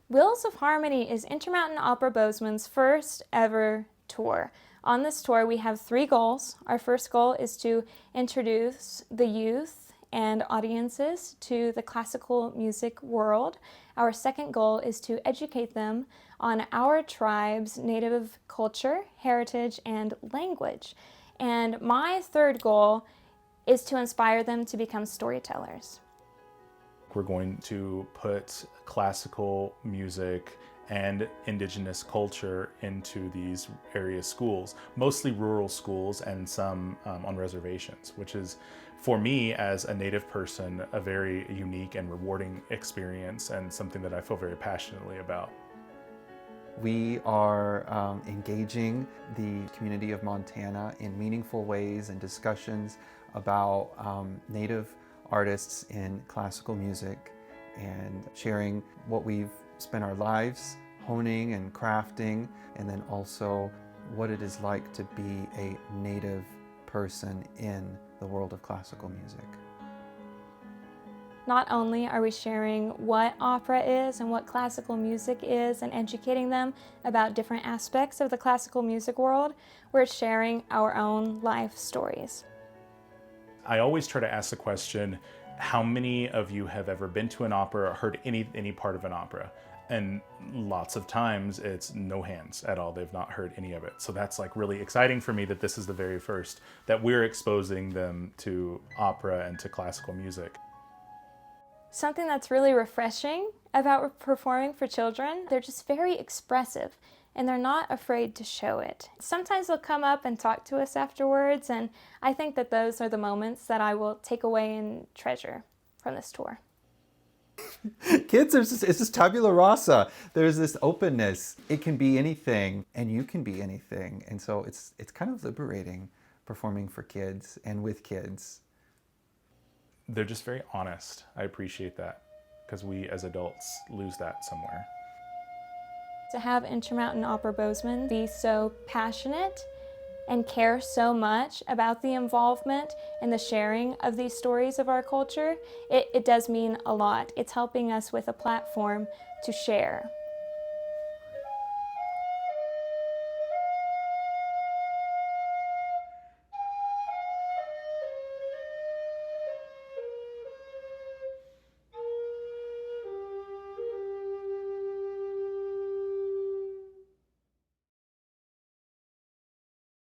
Wheels of Harmony is Intermountain Opera Bozeman's first ever tour. On this tour, we have 3 goals. Our first goal is to introduce the youth and audiences to the classical music world. Our second goal is to educate them on our tribe's native culture, heritage, and language. And my third goal is to inspire them to become storytellers. We're going to put classical music and Indigenous culture into these area schools, mostly rural schools and some on reservations, which is, for me as a Native person, a very unique and rewarding experience and something that I feel very passionately about. We are engaging the community of Montana in meaningful ways and discussions about Native artists in classical music and sharing what we've spent our lives honing and crafting, and then also what it is like to be a Native person in the world of classical music. Not only are we sharing what opera is and what classical music is and educating them about different aspects of the classical music world, we're sharing our own life stories. I always try to ask the question, how many of you have ever been to an opera or heard any part of an opera? And lots of times it's no hands at all. They've not heard any of it. So that's like really exciting for me that this is the very first that we're exposing them to opera and to classical music. Something that's really refreshing about performing for children, they're just very expressive and they're not afraid to show it. Sometimes they'll come up and talk to us afterwards, and I think that those are the moments that I will take away and treasure from this tour. Kids, it's just tabula rasa. There's this openness. It can be anything, and you can be anything. And so it's kind of liberating performing for kids and with kids. They're just very honest. I appreciate that, because we as adults lose that somewhere. To have Intermountain Opera Bozeman be so passionate and care so much about the involvement and the sharing of these stories of our culture, it does mean a lot. It's helping us with a platform to share.